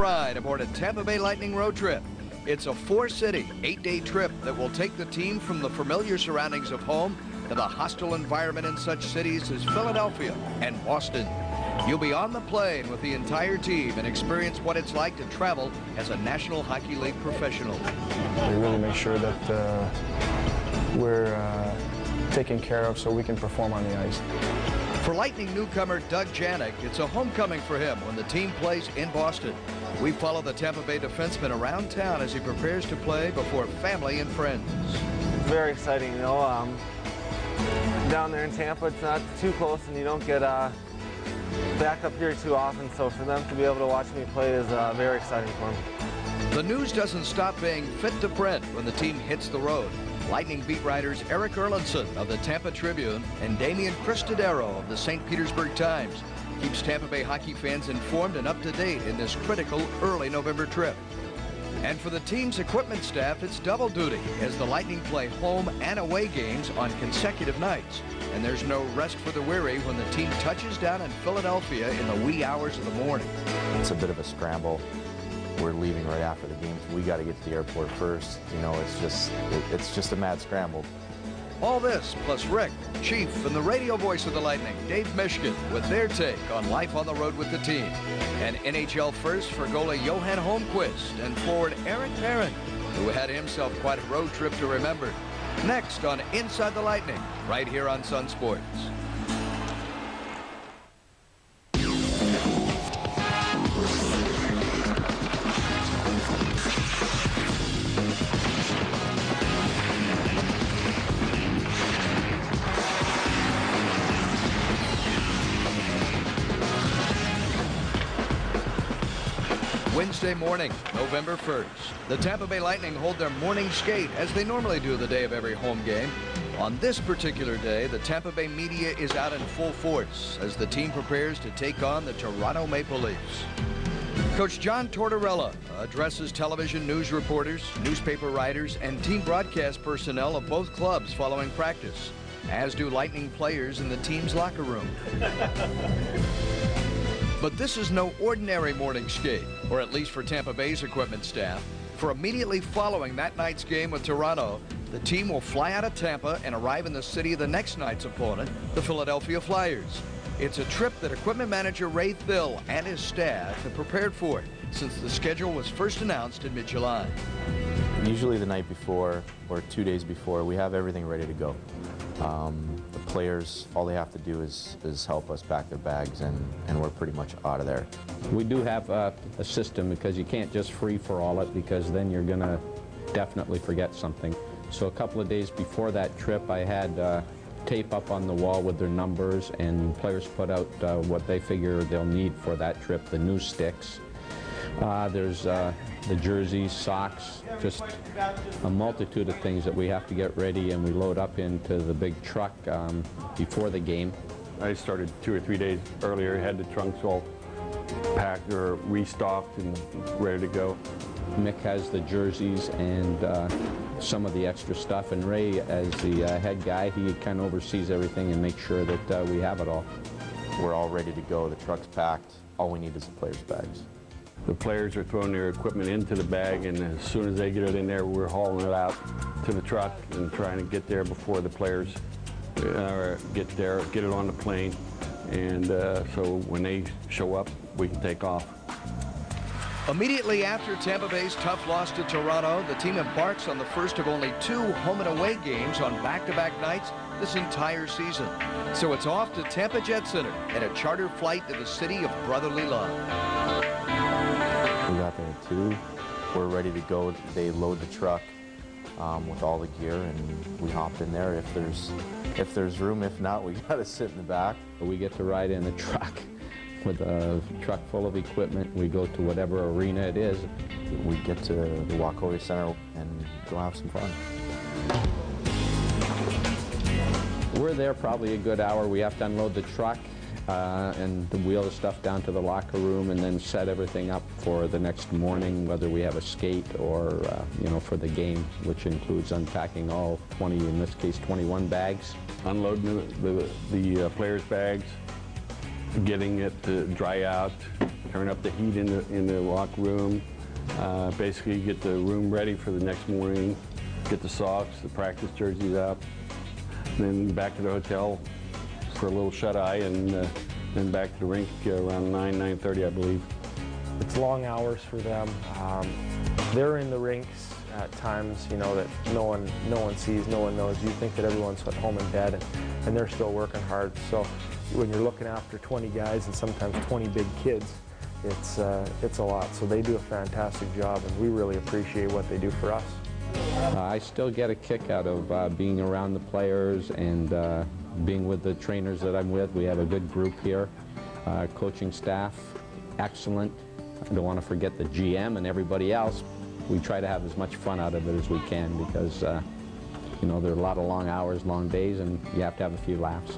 Ride aboard a Tampa Bay Lightning road trip. It's a 4-city, 8-day trip that will take the team from the familiar surroundings of home to the hostile environment in such cities as Philadelphia and Boston. You'll be on the plane with the entire team and experience what it's like to travel as a National Hockey League professional. We really make sure that we're taken care of so we can perform on the ice. For Lightning newcomer Doug Janik, it's a homecoming for him when the team plays in Boston. We follow the Tampa Bay defenseman around town as he prepares to play before family and friends. Very exciting, you know. Down there in Tampa, it's not too close, and you don't get back up here too often. So for them to be able to watch me play is very exciting for them. The news doesn't stop being fit to print when the team hits the road. Lightning beat writers Eric Erlandson of the Tampa Tribune and Damian Cristodero of the St. Petersburg Times keeps Tampa Bay hockey fans informed and up to date in this critical early November trip. And for the team's equipment staff, it's double duty as the Lightning play home and away games on consecutive nights. And there's no rest for the weary when the team touches down in Philadelphia in the wee hours of the morning. It's a bit of a scramble. We're leaving right after the game. We got to get to the airport first. You know, it's just a mad scramble. All this, plus Rick, Chief, and the radio voice of the Lightning, Dave Mishkin, with their take on life on the road with the team. And NHL first for goalie Johan Holmquist and forward Eric Perrin, who had himself quite a road trip to remember. Next on Inside the Lightning, right here on Sun Sports. Wednesday morning, November 1st. The Tampa Bay Lightning hold their morning skate as they normally do the day of every home game. On this particular day, the Tampa Bay media is out in full force as the team prepares to take on the Toronto Maple Leafs. Coach John Tortorella addresses television news reporters, newspaper writers, and team broadcast personnel of both clubs following practice, as do Lightning players in the team's locker room. But this is no ordinary morning skate, or at least for Tampa Bay's equipment staff. For immediately following that night's game with Toronto, the team will fly out of Tampa and arrive in the city of the next night's opponent, the Philadelphia Flyers. It's a trip that equipment manager Ray Thill and his staff have prepared for since the schedule was first announced in mid-July. Usually the night before or 2 days before, we have everything ready to go. The players, all they have to do is help us pack their bags, and we're pretty much out of there. We do have a system because you can't just free-for-all it, because then you're going to definitely forget something. So a couple of days before that trip, I had tape up on the wall with their numbers, and players put out what they figure they'll need for that trip, the news sticks. There's the jerseys, socks, just a multitude of things that we have to get ready, and we load up into the big truck before the game. I started 2 or 3 days earlier, had the trunks all packed or restocked and ready to go. Mick has the jerseys and some of the extra stuff, and Ray, as the head guy, he kind of oversees everything and makes sure that we have it all. We're all ready to go. The truck's packed. All we need is the players' bags. The players are throwing their equipment into the bag, and as soon as they get it in there, we're hauling it out to the truck and trying to get there before the players get there, get it on the plane, and so when they show up, we can take off. Immediately after Tampa Bay's tough loss to Toronto, the team embarks on the first of only 2 home and away games on back-to-back nights this entire season. So it's off to Tampa Jet Center and a charter flight to the city of brotherly love. We got there at 2. We're ready to go. They load the truck with all the gear, and we hop in there if there's room. If not, we got to sit in the back. We get to ride in the truck with a truck full of equipment. We go to whatever arena it is. We get to the Wachovia Center and go have some fun. We're there probably a good hour. We have to unload the truck and wheel the stuff down to the locker room, and then set everything up for the next morning, whether we have a skate or for the game, which includes unpacking all 20, in this case 21 bags. Unloading the players' bags, getting it to dry out, turn up the heat in the locker room, basically get the room ready for the next morning, get the socks, the practice jerseys up, then back to the hotel for a little shut-eye, and then back to the rink around 9:30, I believe. It's long hours for them. They're in the rinks at times, you know, that no one sees, no one knows. You think that everyone's at home in bed, and they're still working hard. So when you're looking after 20 guys and sometimes 20 big kids, it's a lot. So they do a fantastic job, and we really appreciate what they do for us. I still get a kick out of being around the players and being with the trainers that I'm with. We have a good group here. Coaching staff, excellent. I don't want to forget the GM and everybody else. We try to have as much fun out of it as we can because, you know, there are a lot of long hours, long days, and you have to have a few laughs.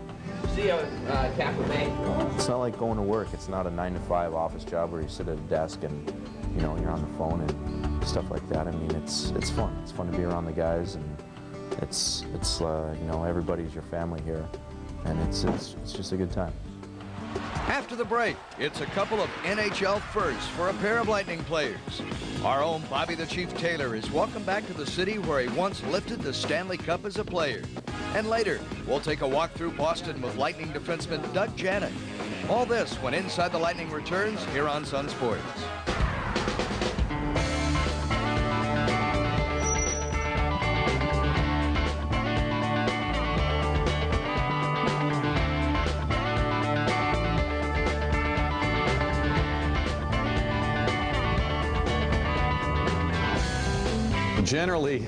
See you at Tampa Bay. It's not like going to work. It's not a 9-to-5 office job where you sit at a desk and, you know, you're on the phone and stuff like that. I mean, it's fun. It's fun to be around the guys, and it's you know, everybody's your family here, and it's just a good time. After the break, it's a couple of NHL firsts for a pair of Lightning players. Our own Bobby the Chief Taylor is welcome back to the city where he once lifted the Stanley Cup as a player. And later, we'll take a walk through Boston with Lightning defenseman Doug Janik. All this when Inside the Lightning returns here on Sun Sports. Generally,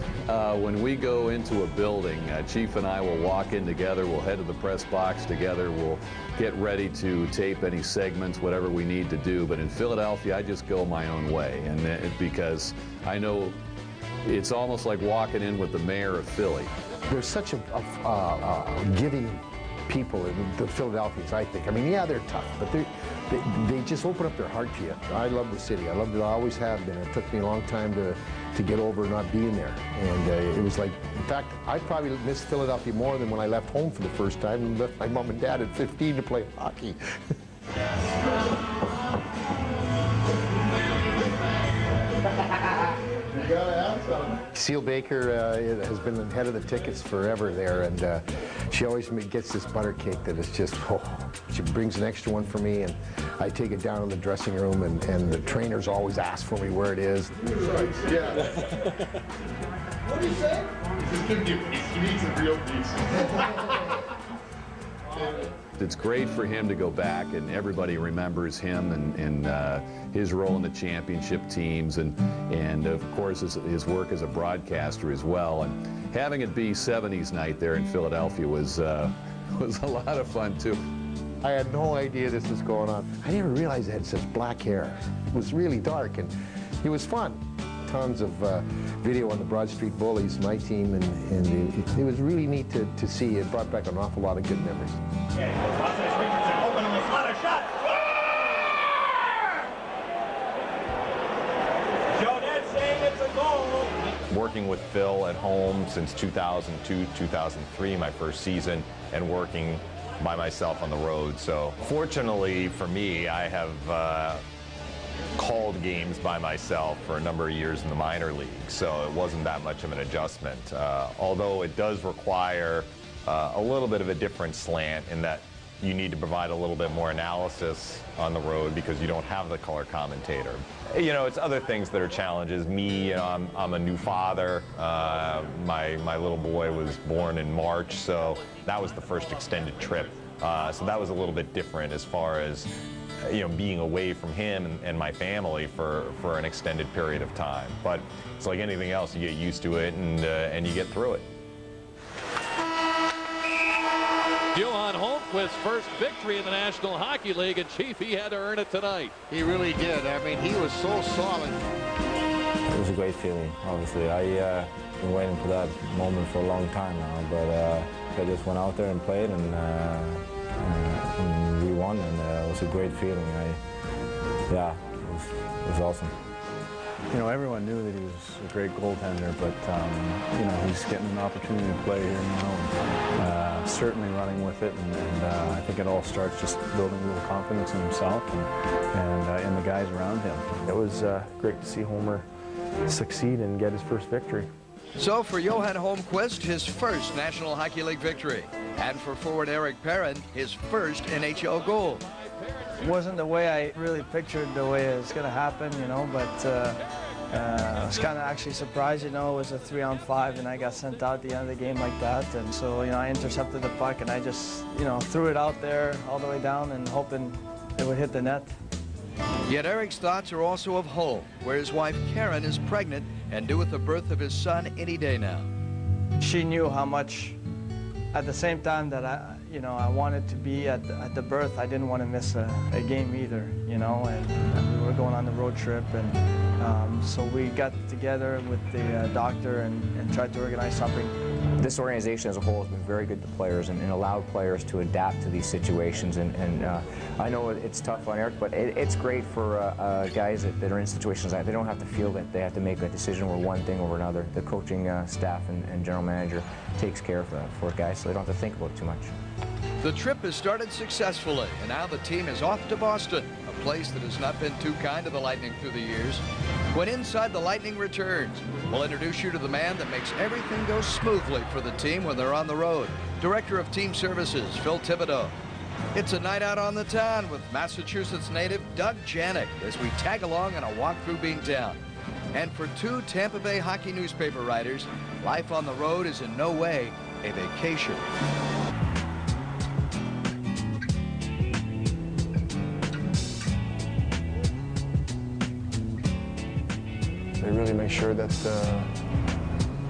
when we go into a building, Chief and I will walk in together, we'll head to the press box together, we'll get ready to tape any segments, whatever we need to do. But in Philadelphia, I just go my own way, and because I know it's almost like walking in with the mayor of Philly. There's such a giving people in the Philadelphians, I think. I mean, yeah, they're tough, but they just open up their heart to you. I love the city. I loved it. I always have been. It took me a long time to get over not being there. And it was like, in fact, I probably missed Philadelphia more than when I left home for the first time and left my mom and dad at 15 to play hockey. Seal Baker has been the head of the tickets forever there, and she always gets this butter cake that is just, oh, she brings an extra one for me, and I take it down in the dressing room, and the trainers always ask for me where it is. Yeah. What did he say? He's just giving you a piece. He needs a real piece. It's great for him to go back, and everybody remembers him and his role in the championship teams, and of course his work as a broadcaster as well. And having it be 70s night there in Philadelphia was a lot of fun too. I had no idea this was going on. I never realized I had such black hair. It was really dark, and it was fun. Tons of video on the Broad Street Bullies, my team, and it was really neat to see. It brought back an awful lot of good memories. Working with Phil at home since 2002, 2003, my first season, and working by myself on the road. So fortunately for me, I have called games by myself for a number of years in the minor league, so it wasn't that much of an adjustment. Although it does require a little bit of a different slant in that you need to provide a little bit more analysis on the road because you don't have the color commentator. You know, it's other things that are challenges. Me, you know, I'm a new father. My little boy was born in March, so that was the first extended trip. So that was a little bit different as far as, you know, being away from him and my family for an extended period of time. But it's like anything else, you get used to it and you get through it. Johan Holmquist's first victory in the National Hockey League, and Chief, he had to earn it tonight. He really did. I mean, he was so solid. It was a great feeling, obviously. I've been waiting for that moment for a long time now, but I just went out there and played, and we won, and it was a great feeling. It was awesome. You know, everyone knew that he was a great goaltender, but, you know, he's getting an opportunity to play here now. And, certainly running with it, and I think it all starts just building a little confidence in himself and in the guys around him. It was great to see Homer succeed and get his first victory. So for Johan Holmquist, his first National Hockey League victory. And for forward Eric Perrin, his first NHL goal. It wasn't the way I really pictured the way it was going to happen, you know, but I was kind of actually surprised, you know, it was a 3-on-5 and I got sent out at the end of the game like that. And so, you know, I intercepted the puck and I just, you know, threw it out there all the way down and hoping it would hit the net. Yet Eric's thoughts are also of home, where his wife Karen is pregnant and due with the birth of his son any day now. She knew how much, at the same time that I wanted to be at the birth, I didn't want to miss a game either, you know, and we were going on the road trip, and so we got together with the doctor and tried to organize something. This organization as a whole has been very good to players and allowed players to adapt to these situations, and I know it's tough on Eric, but it's great for guys that are in situations like that. They don't have to feel that they have to make a decision over one thing over another. The coaching staff and general manager takes care for guys, so they don't have to think about it too much. The trip has started successfully, and now the team is off to Boston, a place that has not been too kind to the Lightning through the years. When Inside the Lightning returns, we'll introduce you to the man that makes everything go smoothly for the team when they're on the road, Director of Team Services, Phil Thibodeau. It's a night out on the town with Massachusetts native Doug Janik as we tag along on a walk through Beantown. And for two Tampa Bay hockey newspaper writers, life on the road is in no way a vacation. They really make sure that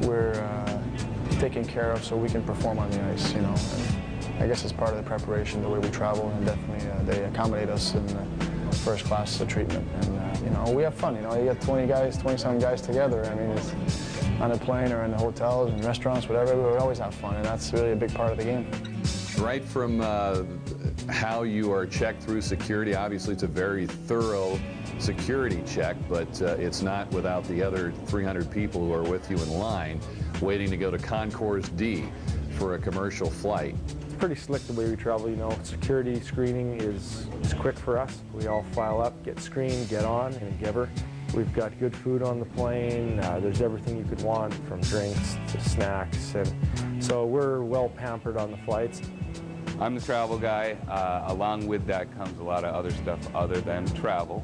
we're taken care of so we can perform on the ice, you know. And I guess it's part of the preparation, the way we travel, and definitely they accommodate us in the first class treatment. And, you know, we have fun, you know. You get 20-some guys together. I mean, it's on a plane or in the hotels and restaurants, whatever, we always have fun, and that's really a big part of the game. Right from how you are checked through security, obviously it's a very thorough security check, but it's not without the other 300 people who are with you in line waiting to go to Concourse D for a commercial flight. It's pretty slick the way we travel, you know. Security screening is quick for us. We all file up, get screened, get on, and giver. We've got good food on the plane. There's everything you could want, from drinks to snacks, and so we're well pampered on the flights. I'm the travel guy. Along with that comes a lot of other stuff other than travel.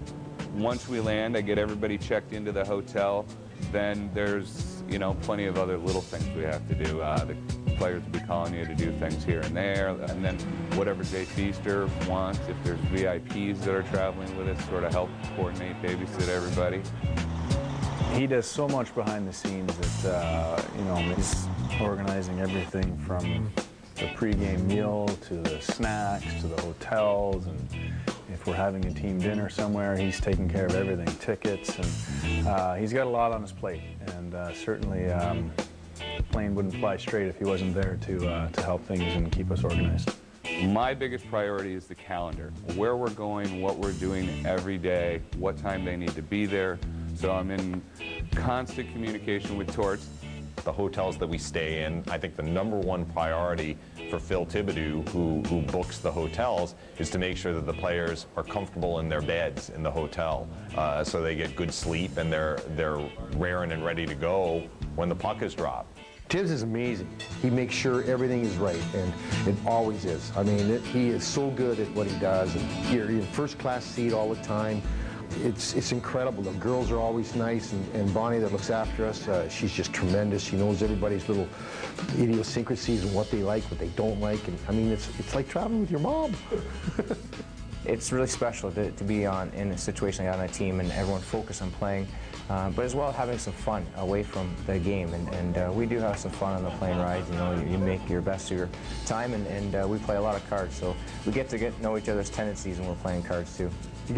Once we land, I get everybody checked into the hotel. Then there's, you know, plenty of other little things we have to do. The players will be calling you to do things here and there, and then whatever Jay Feaster wants, if there's VIPs that are traveling with us, sort of help coordinate, babysit everybody. He does so much behind the scenes that, you know, he's organizing everything from the pregame meal to the snacks to the hotels, and if we're having a team dinner somewhere, he's taking care of everything, tickets, and he's got a lot on his plate, and certainly the plane wouldn't fly straight if he wasn't there to help things and keep us organized. My biggest priority is the calendar, where we're going, what we're doing every day, what time they need to be there. So I'm in constant communication with Torts. The hotels that we stay in, I think the #1 priority for Phil Thibodeau, who books the hotels, is to make sure that the players are comfortable in their beds in the hotel, so they get good sleep and they're raring and ready to go when the puck is dropped. Tibbs is amazing. He makes sure everything is right, and it always is. I mean, he is so good at what he does, and you're in first-class seat all the time. It's incredible. The girls are always nice, and Bonnie that looks after us, she's just tremendous. She knows everybody's little idiosyncrasies and what they like, what they don't like, and I mean, it's like traveling with your mom. It's really special to be in a situation like that on a team and everyone focused on playing, but as well having some fun away from the game. And we do have some fun on the plane rides. You know, you make your best of your time, and we play a lot of cards, so we get to know each other's tendencies when we're playing cards too. You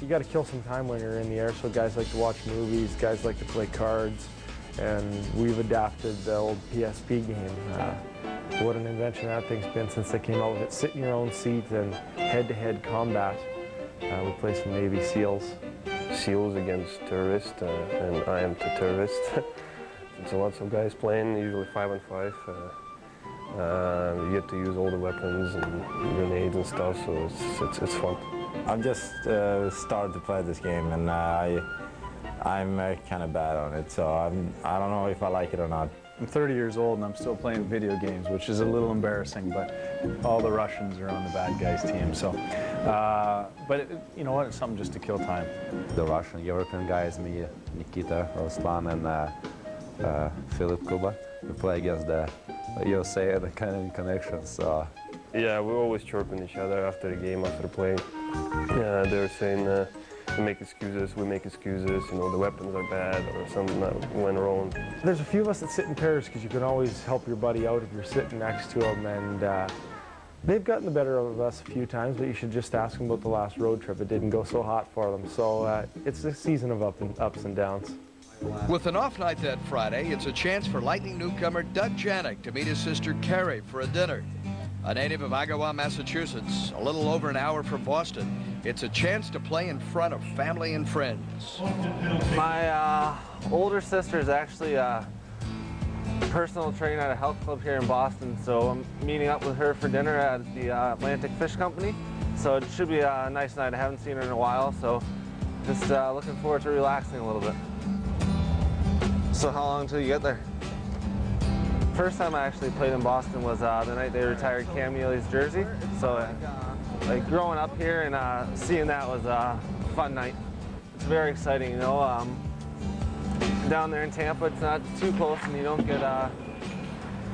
gotta kill some time when you're in the air, so guys like to watch movies, guys like to play cards, and we've adapted the old PSP game. What an invention that thing's been since they came out with it. Sit in your own seat and head-to-head combat. We play some Navy SEALs. SEALs against terrorists, and I am the terrorist. There's lots of guys playing, usually 5-on-5. You get to use all the weapons and grenades and stuff, so it's fun. I've just started to play this game, and I'm kind of bad on it, so I don't know if I like it or not. I'm 30 years old and I'm still playing video games, which is a little embarrassing, but all the Russians are on the bad guys team, so. But you know what, it's something just to kill time. The Russian European guys, me, Nikita, Ruslan, and Philip Kuba, we play against the USA and the Canadian connections. So. Yeah, we're always chirping each other after the game, after the play. Yeah, they're saying we make excuses, you know, the weapons are bad or something that went wrong. There's a few of us that sit in pairs because you can always help your buddy out if you're sitting next to him, and they've gotten the better of us a few times, but you should just ask them about the last road trip. It didn't go so hot for them, so it's a season of ups and downs. With an off night that Friday, it's a chance for Lightning newcomer Doug Janik to meet his sister Carrie for a dinner. A native of Agawam, Massachusetts, a little over an hour from Boston, it's a chance to play in front of family and friends. My older sister is actually a personal trainer at a health club here in Boston, so I'm meeting up with her for dinner at the Atlantic Fish Company. So it should be a nice night. I haven't seen her in a while, so just looking forward to relaxing a little bit. So how long until you get there? First time I actually played in Boston was the night they retired Cam Neely's jersey. So like growing up here and seeing that was a fun night. It's very exciting, you know. Down there in Tampa, it's not too close and you don't get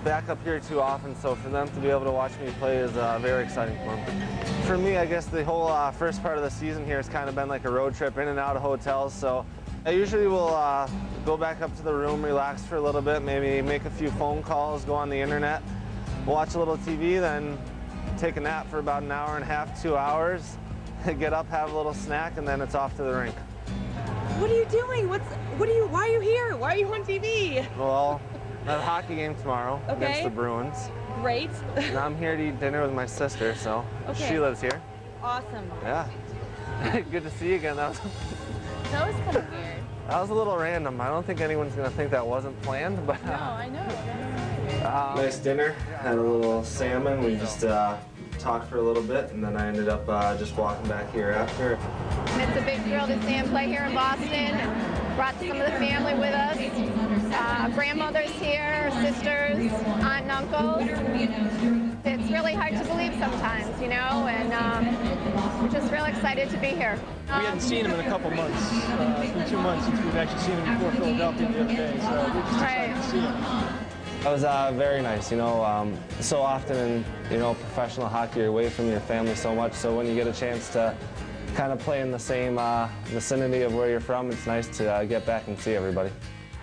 back up here too often. So for them to be able to watch me play is very exciting for them. For me, I guess the whole first part of the season here has kind of been like a road trip in and out of hotels. So I usually will go back up to the room, relax for a little bit, maybe make a few phone calls, go on the internet, watch a little TV, then take a nap for about an hour and a half, 2 hours, get up, have a little snack, and then it's off to the rink. What are you doing? Why are you here? Why are you on TV? Well, I have a hockey game tomorrow against the Bruins. Great. And I'm here to eat dinner with my sister, so she lives here. Awesome. Yeah. Good to see you again. That was kind of weird. That was a little random. I don't think anyone's going to think that wasn't planned, but... No, I know. Nice dinner. Had a little salmon. We just talked for a little bit, and then I ended up just walking back here after. It's a big thrill to see him play here in Boston. Brought some of the family with us. Grandmother's here, sisters, aunt and uncle. It's really hard to believe sometimes, you know, and we're just real excited to be here. We hadn't seen him in a couple months. It's been 2 months since we've actually seen him before Philadelphia the other day, so we're just excited to see him. That was very nice, you know. So often in, you know, professional hockey, you're away from your family so much, so when you get a chance to kind of play in the same vicinity of where you're from, it's nice to get back and see everybody.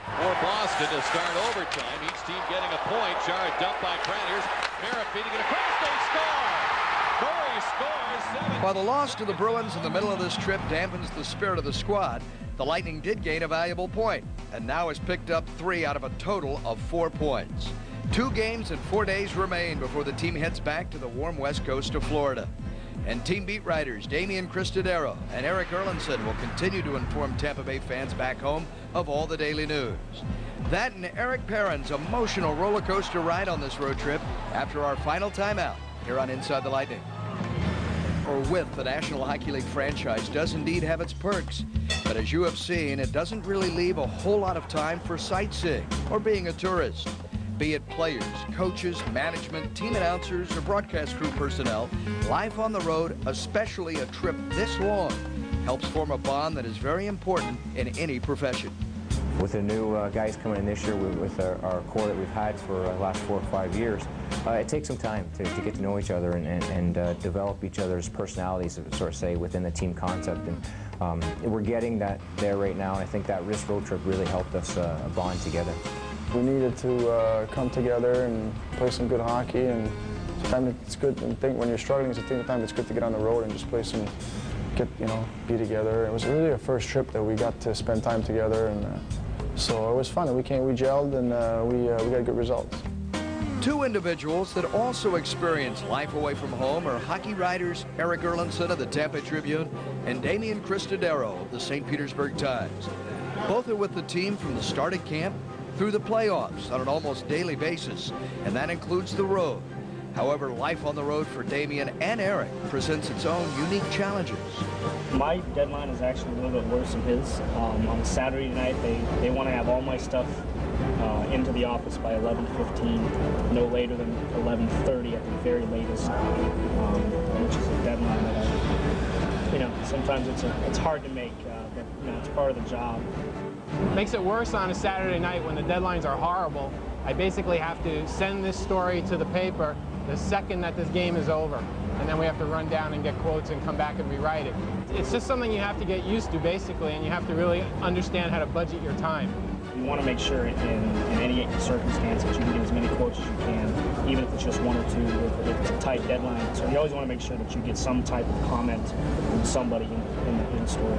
For Boston to start overtime, each team getting a point. Chara dumped by Pratt. Here's Mara feeding it across. They score! Corey scores 7. While the loss to the Bruins in the middle of this trip dampens the spirit of the squad, the Lightning did gain a valuable point and now has picked up 3 out of a total of 4 points. 2 games and 4 days remain before the team heads back to the warm west coast of Florida. And team beat writers Damian Cristodero and Eric Erlandson will continue to inform Tampa Bay fans back home of all the daily news. That and Eric Perrin's emotional roller coaster ride on this road trip after our final timeout here on Inside the Lightning. Or with the National Hockey League franchise does indeed have its perks, but as you have seen, it doesn't really leave a whole lot of time for sightseeing or being a tourist. Be it players, coaches, management, team announcers, or broadcast crew personnel, life on the road, especially a trip this long, helps form a bond that is very important in any profession. With the new guys coming in this year, with our core that we've had for the last 4 or 5 years, it takes some time to get to know each other and develop each other's personalities, sort of say, within the team concept. And we're getting that there right now, and I think that risk road trip really helped us bond together. We needed to come together and play some good hockey, and sometimes it's good. And think when you're struggling, sometimes it's good to get on the road and just play some, be together. It was really a first trip that we got to spend time together, and so it was fun. We gelled, and we got good results. Two individuals that also experience life away from home are hockey writers Erik Erlendsson of the Tampa Tribune and Damian Cristodero of the St. Petersburg Times. Both are with the team from the start of camp through the playoffs on an almost daily basis, and that includes the road. However, life on the road for Damian and Erik presents its own unique challenges. My deadline is actually a little bit worse than his. On Saturday night, they want to have all my stuff into the office by 11:15, no later than 11:30 at the very latest, which is a deadline that sometimes it's hard to make, but it's part of the job. Makes it worse on a Saturday night when the deadlines are horrible. I basically have to send this story to the paper the second that this game is over, and then we have to run down and get quotes and come back and rewrite it. It's just something you have to get used to, basically, and you have to really understand how to budget your time. You want to make sure in any circumstance that you can get as many quotes as you can, even if it's just one or two, if it's a tight deadline. So you always want to make sure that you get some type of comment from somebody in the story.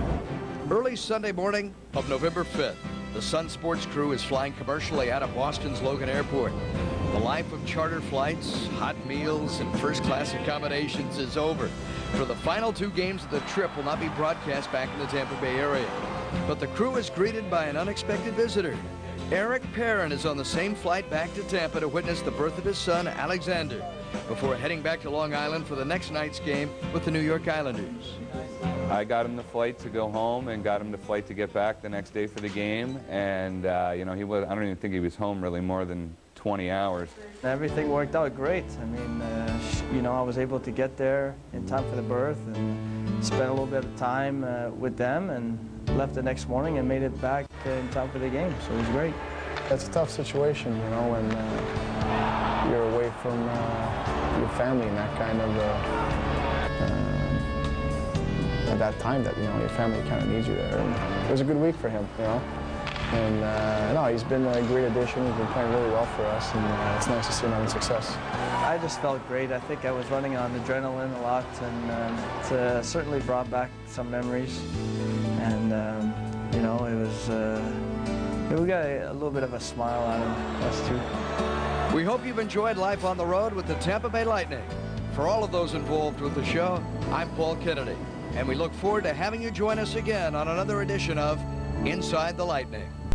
Early Sunday morning of November 5th, the Sun Sports crew is flying commercially out of Boston's Logan Airport. The life of charter flights, hot meals, and first-class accommodations is over. For the final two games of the trip will not be broadcast back in the Tampa Bay area. But the crew is greeted by an unexpected visitor. Eric Perrin is on the same flight back to Tampa to witness the birth of his son, Alexander, before heading back to Long Island for the next night's game with the New York Islanders. I got him the flight to go home and got him the flight to get back the next day for the game. And, I don't even think he was home really more than 20 hours. Everything worked out great. I mean, I was able to get there in time for the birth and spend a little bit of time with them, and left the next morning and made it back in time for the game. So it was great. It's a tough situation, when you're away from your family and that kind of at that time that your family kind of needs you there. And it was a good week for him, And no, he's been a great addition. He's been playing really well for us, and it's nice to see him having success. I just felt great. I think I was running on adrenaline a lot, and it certainly brought back some memories. And it was we got a little bit of a smile out of us too. We hope you've enjoyed life on the road with the Tampa Bay Lightning. For all of those involved with the show, I'm Paul Kennedy, and we look forward to having you join us again on another edition of Inside the Lightning.